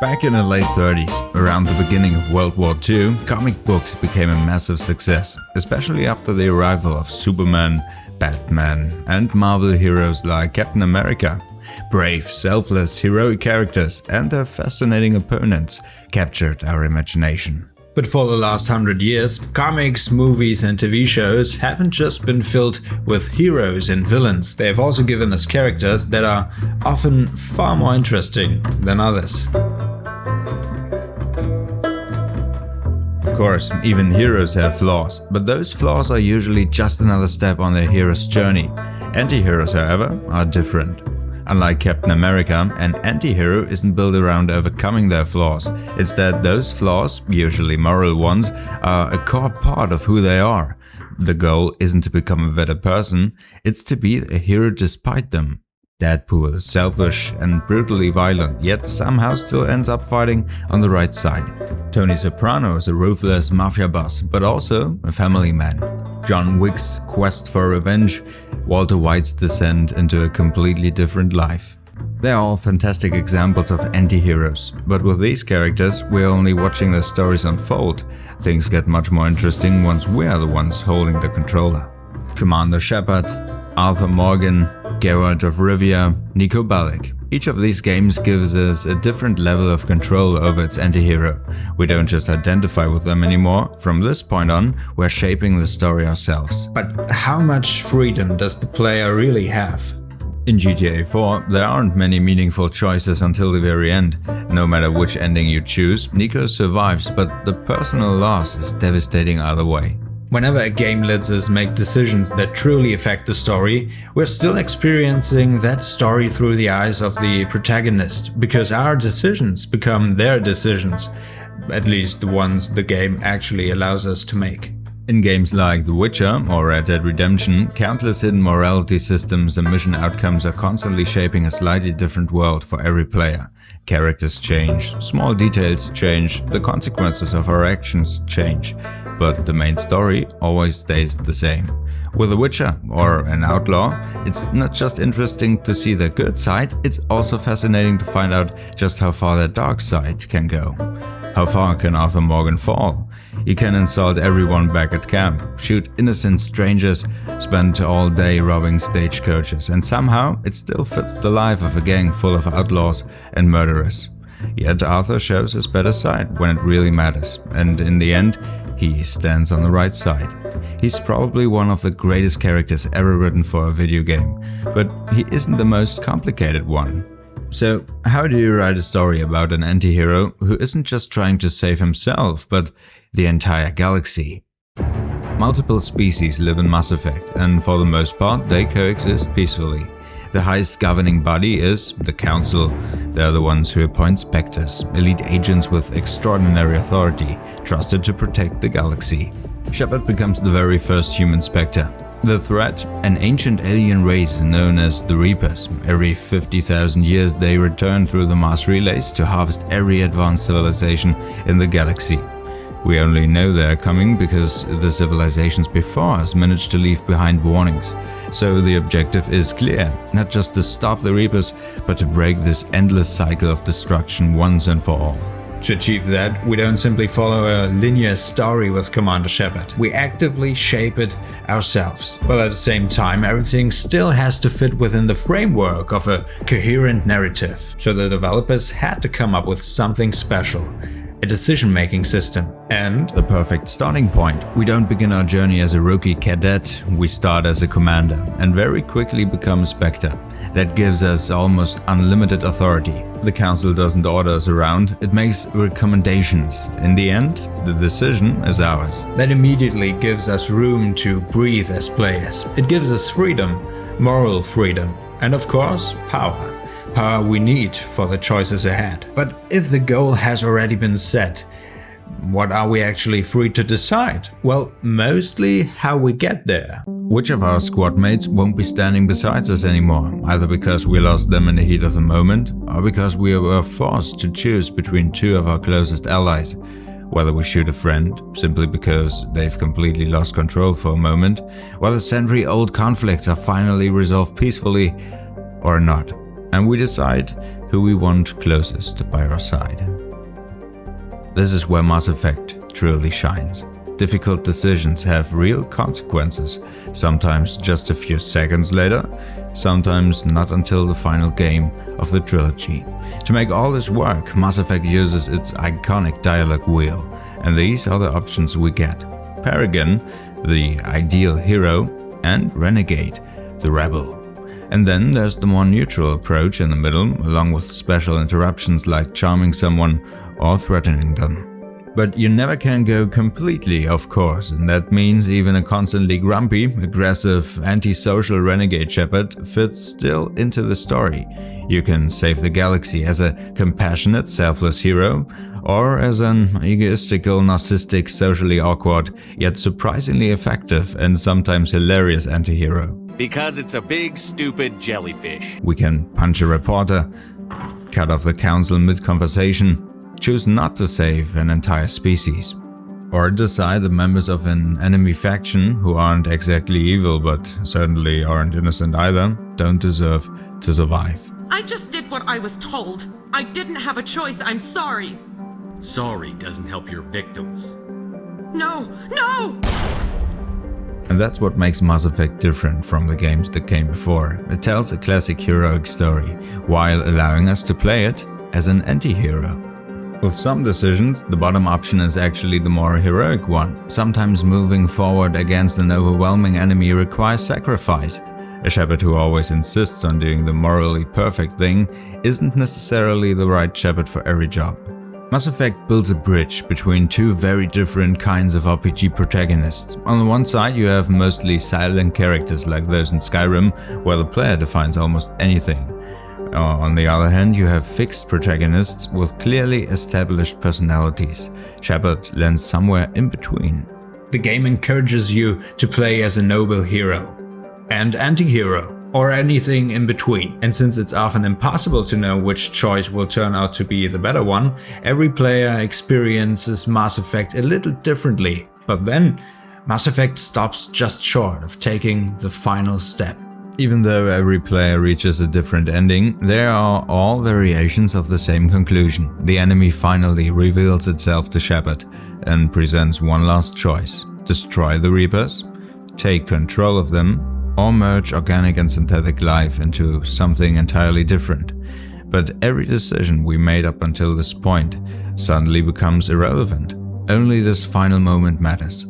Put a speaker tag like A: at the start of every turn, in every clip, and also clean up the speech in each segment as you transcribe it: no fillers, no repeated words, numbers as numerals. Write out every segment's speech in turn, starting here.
A: Back in the late 30s, around the beginning of World War II, comic books became a massive success, especially after the arrival of Superman, Batman, and Marvel heroes like Captain America. Brave, selfless, heroic characters and their fascinating opponents captured our imagination. But for the last 100 years, comics, movies and TV shows haven't just been filled with heroes and villains. They have also given us characters that are often far more interesting than others. Of course, even heroes have flaws, but those flaws are usually just another step on their hero's journey. Anti-heroes, however, are different. Unlike Captain America, an anti-hero isn't built around overcoming their flaws. Instead, those flaws, usually moral ones, are a core part of who they are. The goal isn't to become a better person, it's to be a hero despite them. Deadpool is selfish and brutally violent, yet somehow still ends up fighting on the right side. Tony Soprano is a ruthless mafia boss, but also a family man. John Wick's quest for revenge, Walter White's descent into a completely different life. They are all fantastic examples of anti-heroes, but with these characters we're only watching their stories unfold. Things get much more interesting once we're the ones holding the controller. Commander Shepard, Arthur Morgan, Geralt of Rivia, Nico Bellic. Each of these games gives us a different level of control over its anti-hero. We don't just identify with them anymore. From this point on, we're shaping the story ourselves. But how much freedom does the player really have? In GTA 4, there aren't many meaningful choices until the very end. No matter which ending you choose, Nico survives, but the personal loss is devastating either way. Whenever a game lets us make decisions that truly affect the story, we're still experiencing that story through the eyes of the protagonist, because our decisions become their decisions, at least the ones the game actually allows us to make. In games like The Witcher or Red Dead Redemption, countless hidden morality systems and mission outcomes are constantly shaping a slightly different world for every player. Characters change, small details change, the consequences of our actions change, but the main story always stays the same. With a Witcher or an outlaw, it's not just interesting to see their good side, it's also fascinating to find out just how far their dark side can go. How far can Arthur Morgan fall? He can insult everyone back at camp, shoot innocent strangers, spend all day robbing stagecoaches, and somehow it still fits the life of a gang full of outlaws and murderers. Yet Arthur shows his better side when it really matters, and in the end, he stands on the right side. He's probably one of the greatest characters ever written for a video game, but he isn't the most complicated one. So, how do you write a story about an anti-hero who isn't just trying to save himself, but the entire galaxy? Multiple species live in Mass Effect, and for the most part they coexist peacefully. The highest governing body is the Council. They're the ones who appoint Spectres, elite agents with extraordinary authority, trusted to protect the galaxy. Shepard becomes the very first human Spectre. The threat? An ancient alien race known as the Reapers. Every 50,000 years they return through the mass relays to harvest every advanced civilization in the galaxy. We only know they are coming because the civilizations before us managed to leave behind warnings. So the objective is clear, not just to stop the Reapers, but to break this endless cycle of destruction once and for all. To achieve that, we don't simply follow a linear story with Commander Shepard. We actively shape it ourselves. But at the same time, everything still has to fit within the framework of a coherent narrative. So the developers had to come up with something special. A decision-making system. And the perfect starting point. We don't begin our journey as a rookie cadet, we start as a commander and very quickly become Spectre. That gives us almost unlimited authority. The Council doesn't order us around, it makes recommendations. In the end, the decision is ours. That immediately gives us room to breathe as players. It gives us freedom, moral freedom, and of course, power. Power we need for the choices ahead. But if the goal has already been set, what are we actually free to decide? Well, mostly how we get there. Which of our squad mates won't be standing beside us anymore, either because we lost them in the heat of the moment, or because we were forced to choose between two of our closest allies. Whether we shoot a friend, simply because they've completely lost control for a moment, whether century-old conflicts are finally resolved peacefully, or not. and we decide who we want closest by our side. This is where Mass Effect truly shines. Difficult decisions have real consequences, sometimes just a few seconds later, sometimes not until the final game of the trilogy. To make all this work, Mass Effect uses its iconic dialogue wheel, and these are the options we get: Paragon, the ideal hero, and Renegade, the rebel. And then there's the more neutral approach in the middle, along with special interruptions like charming someone or threatening them. But you never can go completely, of course, and that means even a constantly grumpy, aggressive, antisocial renegade Shepard fits still into the story. You can save the galaxy as a compassionate, selfless hero, or as an egoistical, narcissistic, socially awkward, yet surprisingly effective and sometimes hilarious anti-hero.
B: Because it's a big, stupid jellyfish.
A: We can punch a reporter, cut off the council mid-conversation, choose not to save an entire species, or decide the members of an enemy faction, who aren't exactly evil but certainly aren't innocent either, don't deserve to survive.
C: I just did what I was told. I didn't have a choice. I'm sorry.
B: Sorry doesn't help your victims.
C: No! No!
A: And that's what makes Mass Effect different from the games that came before. It tells a classic heroic story, while allowing us to play it as an anti-hero. With some decisions, the bottom option is actually the more heroic one. Sometimes moving forward against an overwhelming enemy requires sacrifice. A Shepard who always insists on doing the morally perfect thing isn't necessarily the right Shepard for every job. Mass Effect builds a bridge between two very different kinds of RPG protagonists. On the one side, you have mostly silent characters like those in Skyrim, where the player defines almost anything. On the other hand, you have fixed protagonists with clearly established personalities. Shepard lands somewhere in between. The game encourages you to play as a noble hero and anti-hero, or anything in between. And since it's often impossible to know which choice will turn out to be the better one, every player experiences Mass Effect a little differently. But then, Mass Effect stops just short of taking the final step. Even though every player reaches a different ending, there are all variations of the same conclusion. The enemy finally reveals itself to Shepard and presents one last choice: destroy the Reapers, take control of them, or merge organic and synthetic life into something entirely different. But every decision we made up until this point suddenly becomes irrelevant. Only this final moment matters.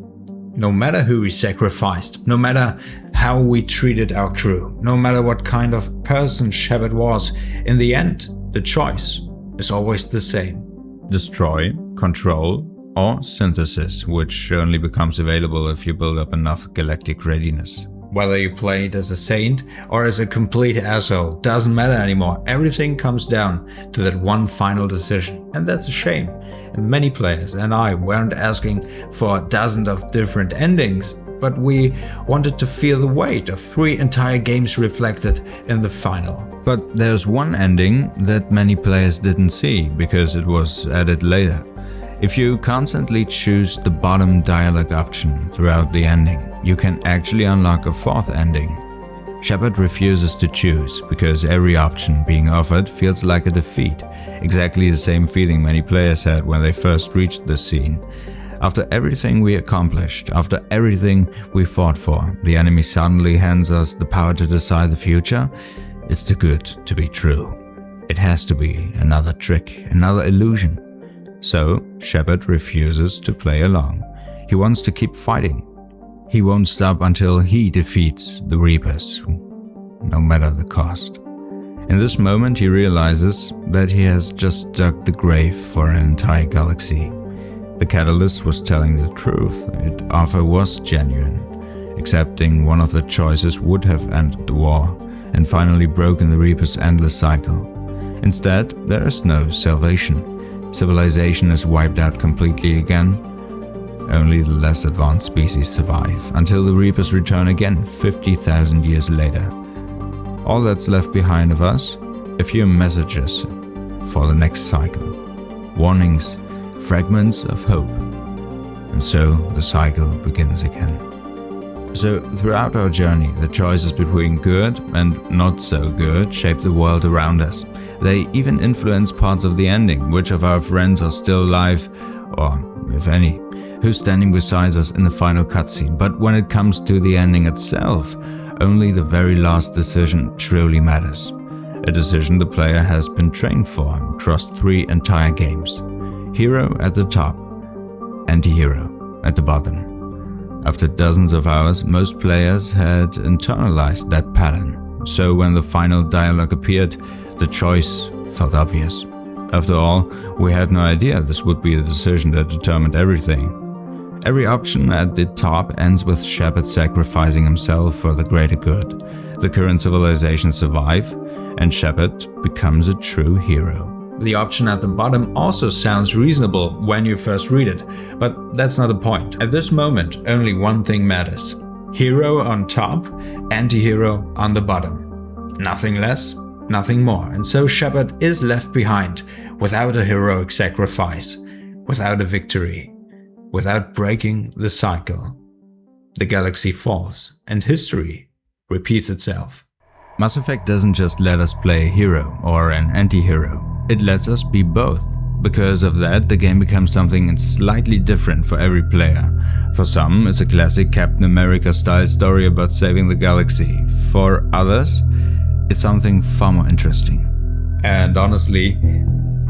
A: No matter who we sacrificed, no matter how we treated our crew, no matter what kind of person Shepard was, in the end, the choice is always the same: destroy, control, or synthesis, which only becomes available if you build up enough galactic readiness. Whether you played as a saint or as a complete asshole doesn't matter anymore. Everything comes down to that one final decision, and that's a shame. And many players and I weren't asking for dozens of different endings, but we wanted to feel the weight of 3 entire games reflected in the final. But there's one ending that many players didn't see because it was added later. If you constantly choose the bottom dialogue option throughout the ending, you can actually unlock a 4th ending. Shepard refuses to choose because every option being offered feels like a defeat, exactly the same feeling many players had when they first reached this scene. After everything we accomplished, after everything we fought for, the enemy suddenly hands us the power to decide the future. It's too good to be true. It has to be another trick, another illusion. So Shepard refuses to play along. He wants to keep fighting. He won't stop until he defeats the Reapers, no matter the cost. In this moment, he realizes that he has just dug the grave for an entire galaxy. The Catalyst was telling the truth. Its offer was genuine. Accepting one of the choices would have ended the war and finally broken the Reapers' endless cycle. Instead, there is no salvation. Civilization is wiped out completely again. Only the less advanced species survive, until the Reapers return again 50,000 years later. All that's left behind of us, a few messages for the next cycle. Warnings, fragments of hope. And so the cycle begins again. So throughout our journey, the choices between good and not so good shape the world around us. They even influence parts of the ending, which of our friends are still alive, or if any, who's standing beside us in the final cutscene. But when it comes to the ending itself, only the very last decision truly matters. A decision the player has been trained for across 3 entire games. Hero at the top, anti-hero at the bottom. After dozens of hours, most players had internalized that pattern. So when the final dialogue appeared, the choice felt obvious. After all, we had no idea this would be the decision that determined everything. Every option at the top ends with Shepard sacrificing himself for the greater good. The current civilizations survive, and Shepard becomes a true hero. The option at the bottom also sounds reasonable when you first read it, but that's not the point. At this moment, only one thing matters. Hero on top, anti-hero on the bottom. Nothing less, nothing more. And so Shepard is left behind, without a heroic sacrifice, without a victory, without breaking the cycle. The galaxy falls, and history repeats itself. Mass Effect doesn't just let us play a hero or an anti-hero. It lets us be both. Because of that, the game becomes something slightly different for every player. For some, it's a classic Captain America-style story about saving the galaxy. For others, it's something far more interesting. And honestly,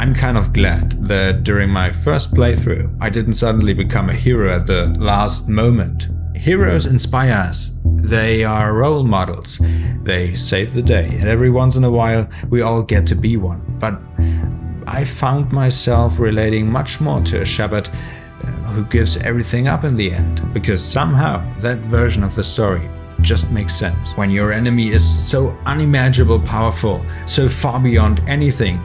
A: I'm kind of glad that during my first playthrough, I didn't suddenly become a hero at the last moment. Heroes inspire us. They are role models. They save the day, and every once in a while we all get to be one. But I found myself relating much more to a Shepard who gives everything up in the end, because somehow that version of the story just makes sense. When your enemy is so unimaginable powerful, so far beyond anything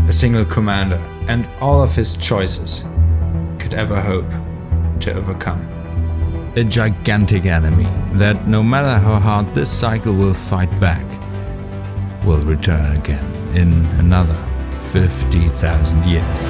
A: a single commander and all of his choices could ever hope to overcome. A gigantic enemy that, no matter how hard this cycle will fight back, will return again in another 50,000 years.